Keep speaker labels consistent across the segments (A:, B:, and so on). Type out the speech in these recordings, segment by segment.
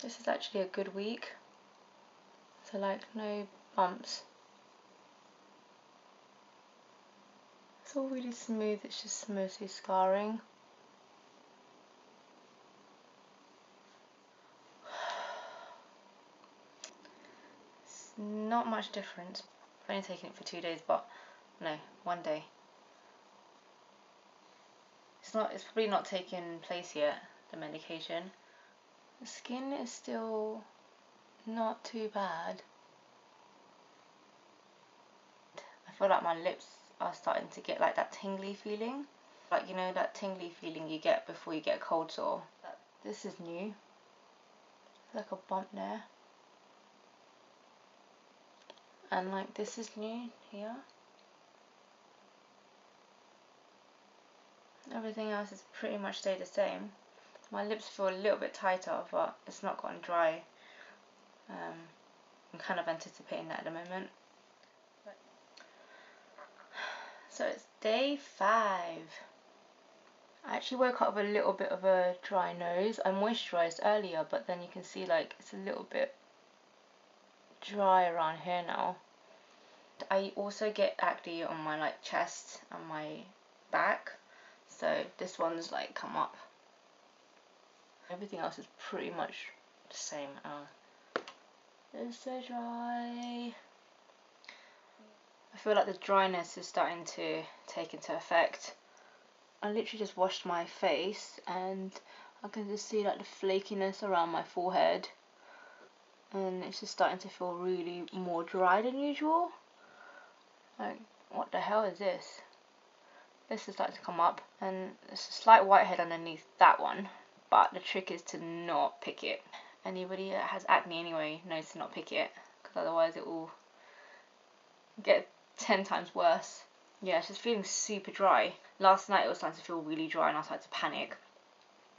A: This is actually a good week. So like no bumps. It's all really smooth, it's just mostly scarring. It's not much difference. I've only taken it for 2 days, but no, 1 day. It's probably not taken place yet, the medication. The skin is still not too bad. I feel like my lips are starting to get like that tingly feeling. Like, you know, that tingly feeling you get before you get a cold sore. This is new. Like a bump there. And like this is new here. Everything else is pretty much stayed the same. My lips feel a little bit tighter, but it's not gotten dry. I'm kind of anticipating that at the moment. So it's day 5. I actually woke up with a little bit of a dry nose. I moisturised earlier, but then you can see like it's a little bit dry around here now. I also get acne on my like chest and my back, so this one's like come up. Everything else is pretty much the same. It's so dry. I feel like the dryness is starting to take into effect. I literally just washed my face and I can just see like the flakiness around my forehead, and it's just starting to feel really more dry than usual. Like, what the hell is this? This is starting to come up, and there's a slight whitehead underneath that one, but the trick is to not pick it. Anybody that has acne anyway knows to not pick it, because otherwise it will get 10 times worse. Yeah, it's just feeling super dry. Last night it was starting to feel really dry and I started to panic.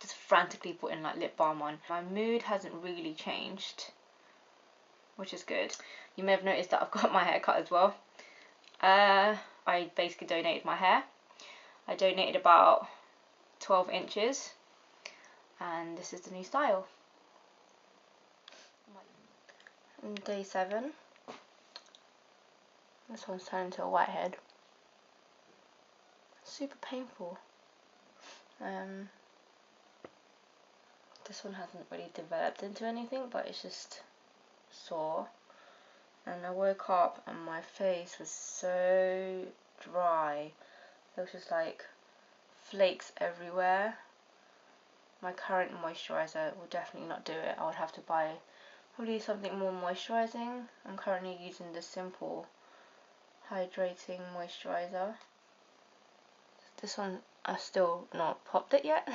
A: Just frantically putting like lip balm on. My mood hasn't really changed, which is good. You may have noticed that I've got my hair cut as well. I basically donated my hair. I donated about 12 inches and this is the new style. And day 7. This one's turned into a whitehead. Super painful. This one hasn't really developed into anything, but it's just sore. And I woke up and my face was so dry. There was just like flakes everywhere. My current moisturiser will definitely not do it. I would have to buy probably something more moisturising. I'm currently using the Simple Hydrating Moisturiser. This one, I've still not popped it yet.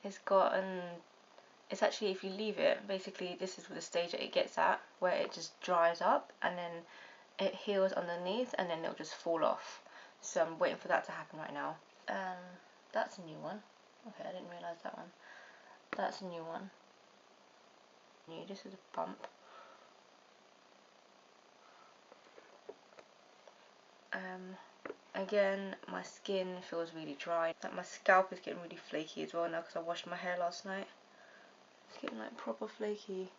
A: It's actually, if you leave it, basically this is the stage that it gets at, where it just dries up and then it heals underneath and then it'll just fall off. So I'm waiting for that to happen right now. That's a new one. Okay, I didn't realise that one. That's a new one. This is a bump. Again, my skin feels really dry. Like my scalp is getting really flaky as well now because I washed my hair last night. It's getting like proper flaky.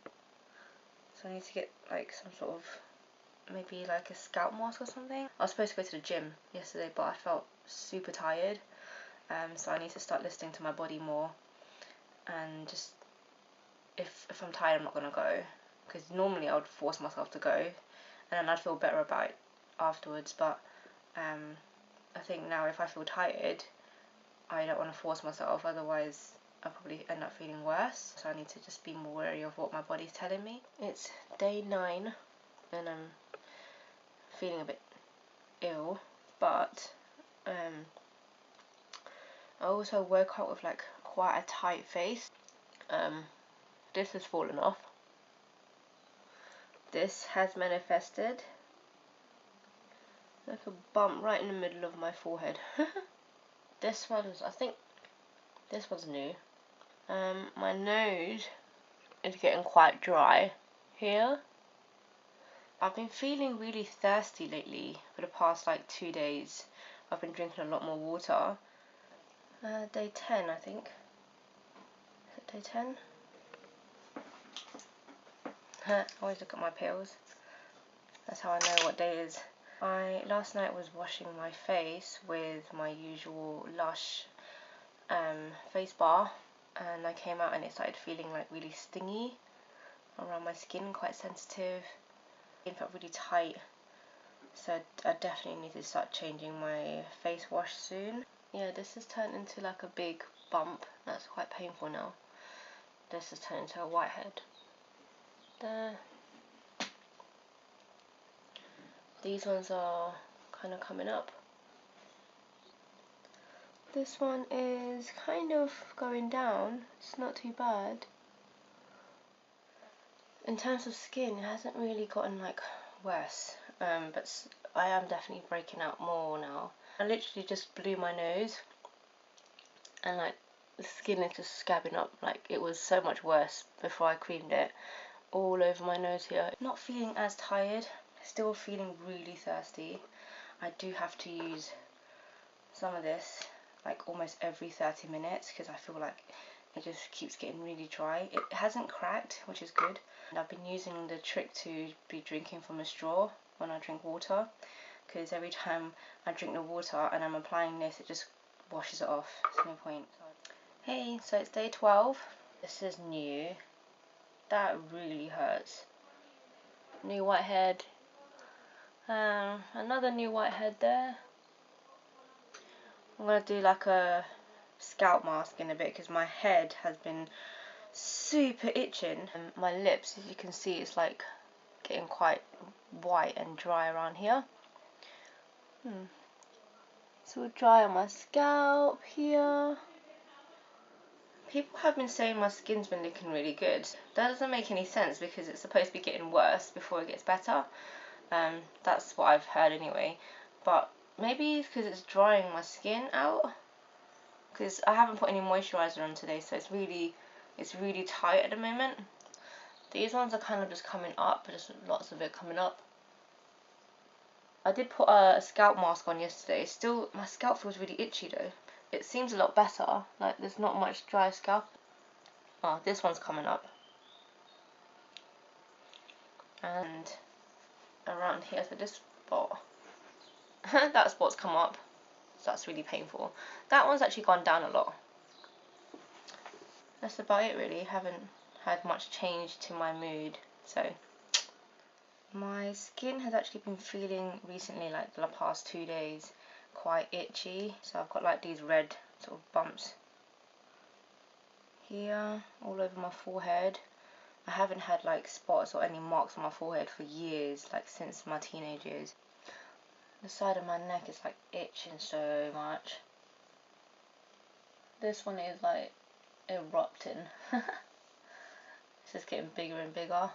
A: So I need to get like some sort of, maybe like a scalp mask or something. I was supposed to go to the gym yesterday, but I felt super tired. So I need to start listening to my body more, and just if I'm tired, I'm not gonna go, because normally I would force myself to go and then I'd feel better about it afterwards. But I think now if I feel tired, I don't want to force myself, otherwise I'll probably end up feeling worse. So I need to just be more wary of what my body's telling me. It's day 9 and I'm feeling a bit ill, but I also woke up with like quite a tight face. This has fallen off. This has manifested like a bump right in the middle of my forehead. This one's, I think this one's new. My nose is getting quite dry here. I've been feeling really thirsty lately for the past like 2 days. I've been drinking a lot more water. Day 10, I think. Day 10. I always look at my pills. That's how I know what day it is. Last night was washing my face with my usual Lush face bar, and I came out and it started feeling like really stingy around my skin, quite sensitive. It felt really tight, so I definitely need to start changing my face wash soon. Yeah, this has turned into like a big bump. That's quite painful now. This has turned into a whitehead. There. These ones are kind of coming up. This one is kind of going down. It's not too bad. In terms of skin, it hasn't really gotten like worse, but I am definitely breaking out more now. I literally just blew my nose and like the skin is just scabbing up. Like it was so much worse before I creamed it, all over my nose here. Not feeling as tired, still feeling really thirsty. I do have to use some of this like almost every 30 minutes because I feel like it just keeps getting really dry. It hasn't cracked, which is good. And I've been using the trick to be drinking from a straw when I drink water, because every time I drink the water and I'm applying this, it just washes it off. There's no point. Hey, so it's day 12. This is new. That really hurts. New whitehead. Another new whitehead there. I'm going to do like a scalp mask in a bit because my head has been super itching. And my lips, as you can see, it's like getting quite white and dry around here. It's all dry on my scalp here. People have been saying my skin's been looking really good. That doesn't make any sense because it's supposed to be getting worse before it gets better. That's what I've heard anyway. But maybe it's because it's drying my skin out. Because I haven't put any moisturiser on today, so it's really tight at the moment. These ones are kind of just coming up, just lots of it coming up. I did put a scalp mask on yesterday. Still, my scalp feels really itchy though. It seems a lot better, like there's not much dry scalp. Oh, this one's coming up. And around here, so this spot. That spot's come up, so that's really painful. That one's actually gone down a lot. That's about it really. Haven't had much change to my mood, so. My skin has actually been feeling recently, like the past 2 days, quite itchy. So I've got like these red sort of bumps here, all over my forehead. I haven't had like spots or any marks on my forehead for years, like since my teenage years. The side of my neck is like itching so much. This one is like erupting. It's just getting bigger and bigger.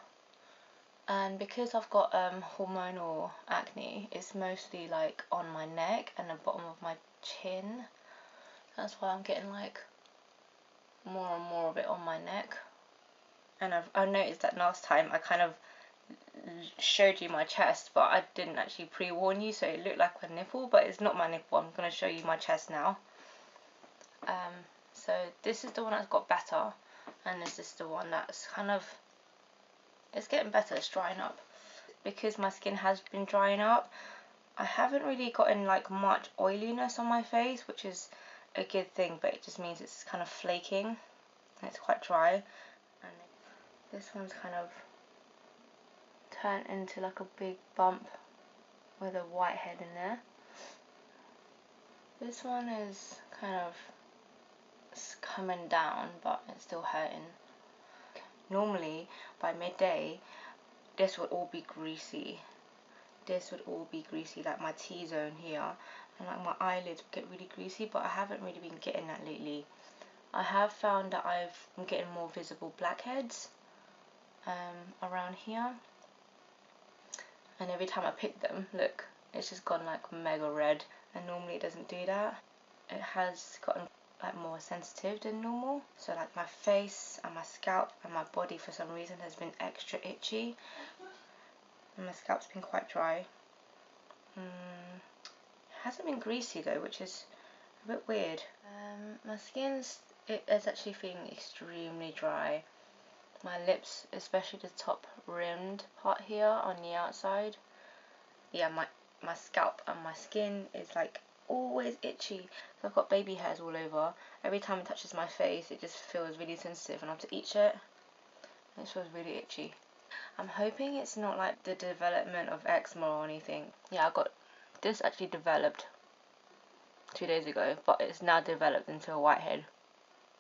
A: And because I've got hormonal acne, it's mostly like on my neck and the bottom of my chin. That's why I'm getting like more and more of it on my neck. And I've noticed that last time I kind of showed you my chest, but I didn't actually pre-warn you, so it looked like a nipple, but it's not my nipple. I'm going to show you my chest now. So this is the one that's got better, and this is the one that's kind of, it's getting better, it's drying up. Because my skin has been drying up, I haven't really gotten like much oiliness on my face, which is a good thing, but it just means it's kind of flaking and it's quite dry. And this one's kind of turned into like a big bump with a whitehead in there. This one is kind of coming down, but it's still hurting. Normally by midday this would all be greasy. This would all be greasy, like my T-zone here, and like my eyelids would get really greasy, but I haven't really been getting that lately. I have found that I'm getting more visible blackheads around here, and every time I pick them, look, it's just gone like mega red, and normally it doesn't do that. It has gotten like more sensitive than normal, so like my face and my scalp and my body for some reason has been extra itchy, and my scalp's been quite dry. It hasn't been greasy though, which is a bit weird. My skin's It is actually feeling extremely dry. My lips, especially the top rimmed part here on the outside. Yeah, my scalp and my skin is like always itchy. So I've got baby hairs all over. Every time it touches my face, it just feels really sensitive and I have to itch it. It feels really itchy. I'm hoping it's not like the development of eczema or anything. Yeah, I got this actually developed 2 days ago, but it's now developed into a whitehead.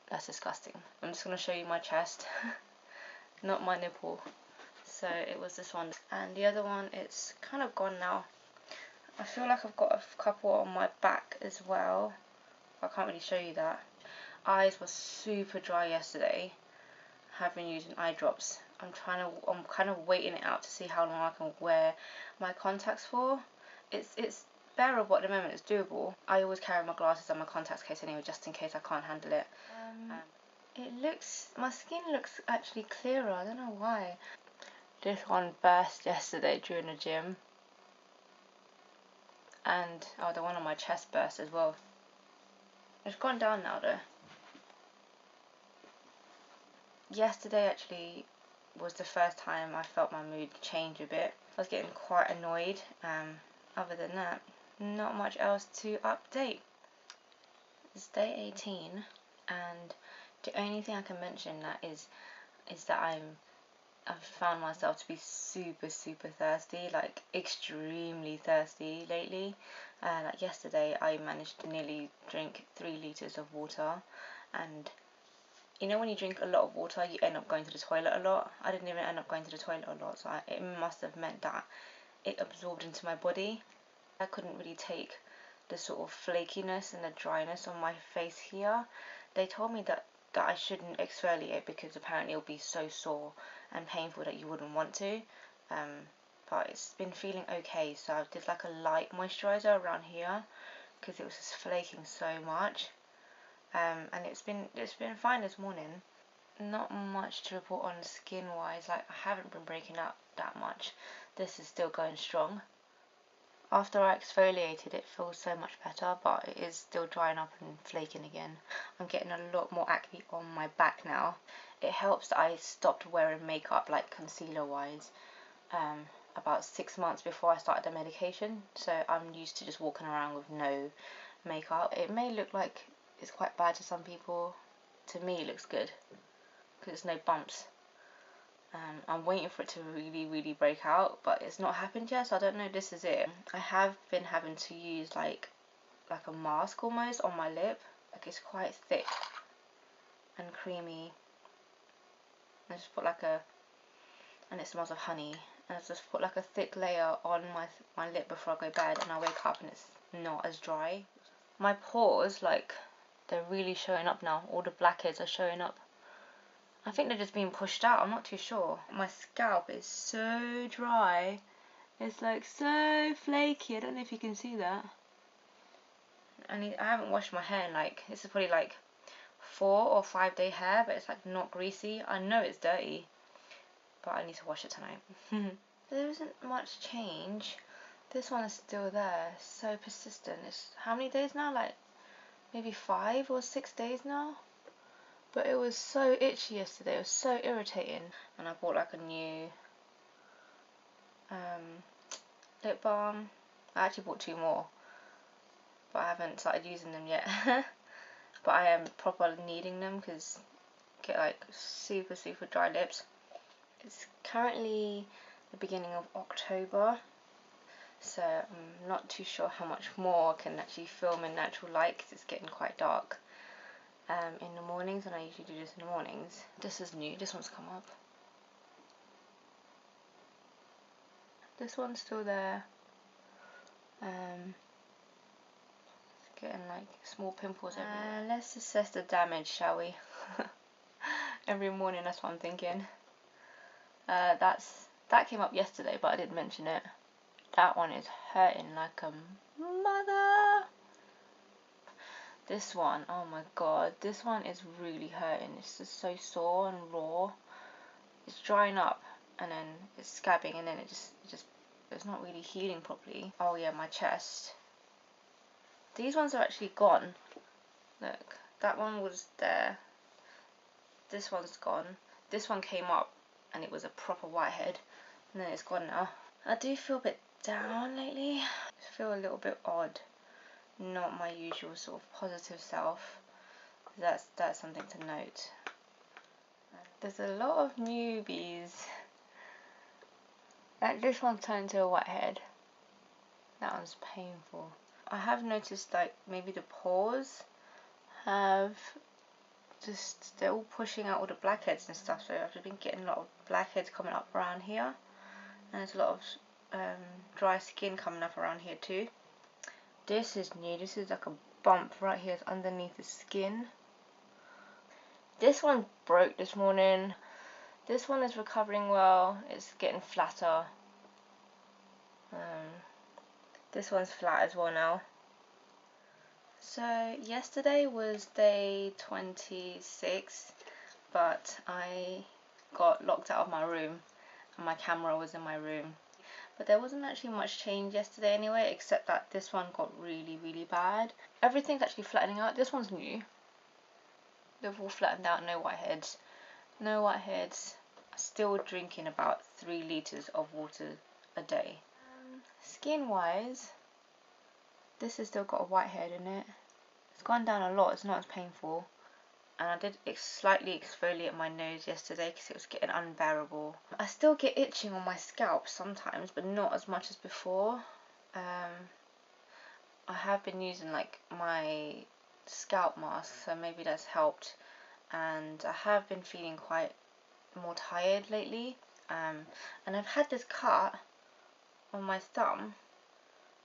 A: That's disgusting. I'm just going to show you my chest, not my nipple. So it was this one, and the other one, it's kind of gone now. I feel like I've got a couple on my back as well. I can't really show you that. Eyes were super dry yesterday. Have been using eye drops. I'm kind of waiting it out to see how long I can wear my contacts for. It's bearable at the moment. It's doable. I always carry my glasses and my contacts case anyway, just in case I can't handle it. My skin looks actually clearer. I don't know why. This one burst yesterday during the gym. And the one on my chest burst as well. It's gone down now though. Yesterday actually was the first time I felt my mood change a bit. I was getting quite annoyed. Other than that, not much else to update. It's day 18, and the only thing I can mention that is that I've found myself to be super thirsty, like extremely thirsty lately. Like yesterday I managed to nearly drink 3 litres of water, and you know when you drink a lot of water you end up going to the toilet a lot. I didn't even end up going to the toilet a lot, so it must have meant that it absorbed into my body. I couldn't really take the sort of flakiness and the dryness on my face here. They told me that I shouldn't exfoliate because apparently it'll be so sore and painful that you wouldn't want to. But it's been feeling okay, so I did like a light moisturizer around here because it was just flaking so much. And it's been fine this morning. Not much to report on skin wise. Like, I haven't been breaking out that much. This is still going strong. After I exfoliated, it feels so much better, but it is still drying up and flaking again. I'm getting a lot more acne on my back now. It helps that I stopped wearing makeup, like concealer wise, about 6 months before I started the medication, so I'm used to just walking around with no makeup. It may look like it's quite bad to some people. To me it looks good because there's no bumps. I'm waiting for it to really break out, but it's not happened yet, so I don't know if this is it. I have been having to use like a mask almost on my lip. Like, it's quite thick and creamy. I just put and it smells of honey. And I just put like a thick layer on my lip before I go to bed, and I wake up and it's not as dry. My pores, like, they're really showing up now. All the blackheads are showing up. I think they're just being pushed out, I'm not too sure. My scalp is so dry. It's like so flaky. I don't know if you can see that. I haven't washed my hair in like, this is probably like 4 or 5 day hair, but it's like not greasy. I know it's dirty, but I need to wash it tonight. There isn't much change. This one is still there. It's so persistent. It's how many days now? Like maybe 5 or 6 days now. But it was so itchy yesterday. It was so irritating. And I bought like a new lip balm. I actually bought 2 more, but I haven't started using them yet. But I am properly needing them because I get like super dry lips. It's currently the beginning of October, so I'm not too sure how much more I can actually film in natural light because it's getting quite dark in the mornings, and I usually do this in the mornings. This is new. This one's come up. This one's still there. It's getting like small pimples everywhere. Let's assess the damage, shall we? Every morning, that's what I'm thinking. That came up yesterday, but I didn't mention it. That one is hurting like a mother. This one, oh my god, this one is really hurting. It's just so sore and raw. It's drying up, and then it's scabbing, and then it's not really healing properly. Oh yeah, my chest. These ones are actually gone. Look, that one was there. This one's gone. This one came up and it was a proper whitehead, and then it's gone now. I do feel a bit down lately. I feel a little bit odd. Not my usual sort of positive self. That's something to note. There's a lot of newbies. Like this one turned to a whitehead. That one's painful. I have noticed like maybe the pores have just, they're all pushing out all the blackheads and stuff, so I've been getting a lot of blackheads coming up around here, and there's a lot of dry skin coming up around here too. This is new. This is like a bump right here underneath the skin. This one broke this morning. This one is recovering well. It's getting flatter. This one's flat as well now. So yesterday was day 26, but I got locked out of my room and my camera was in my room. But there wasn't actually much change yesterday anyway, except that this one got really, really bad. Everything's actually flattening out. This one's new. They've all flattened out, no whiteheads. No whiteheads. Still drinking about 3 litres of water a day. Skin wise, this has still got a whitehead in it. It's gone down a lot, it's not as painful. And I did slightly exfoliate my nose yesterday because it was getting unbearable. I still get itching on my scalp sometimes, but not as much as before. I have been using like my scalp mask, so maybe that's helped. And I have been feeling quite more tired lately. And I've had this cut on my thumb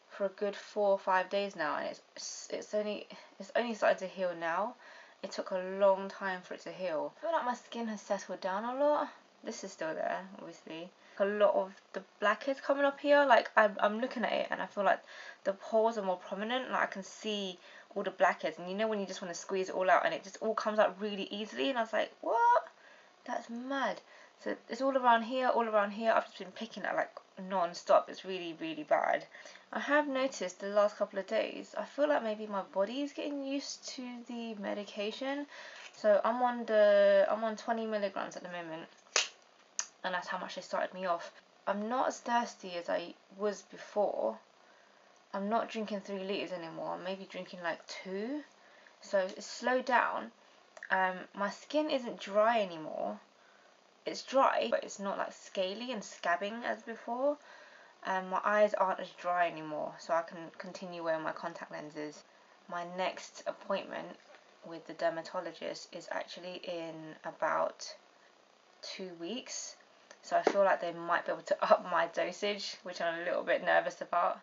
A: for a good 4 or 5 days now, and it's only starting to heal now. It took a long time for it to heal. I feel like my skin has settled down a lot. This is still there, obviously. A lot of the blackheads coming up here, like I'm looking at it and I feel like the pores are more prominent. Like I can see all the blackheads, and you know when you just want to squeeze it all out and it just all comes out really easily, and I was like, what? That's mad. So it's all around here, all around here. I've just been picking at like non-stop. It's really, really bad. I have noticed the last couple of days, I feel like maybe my body is getting used to the medication. So I'm on 20 milligrams at the moment, and that's how much they started me off. I'm not as thirsty as I was before. I'm not drinking 3 litres anymore. I'm maybe drinking like 2. So it's slowed down. My skin isn't dry anymore. It's dry, but it's not like scaly and scabbing as before. My eyes aren't as dry anymore, so I can continue wearing my contact lenses. My next appointment with the dermatologist is actually in about 2 weeks, so I feel like they might be able to up my dosage, which I'm a little bit nervous about.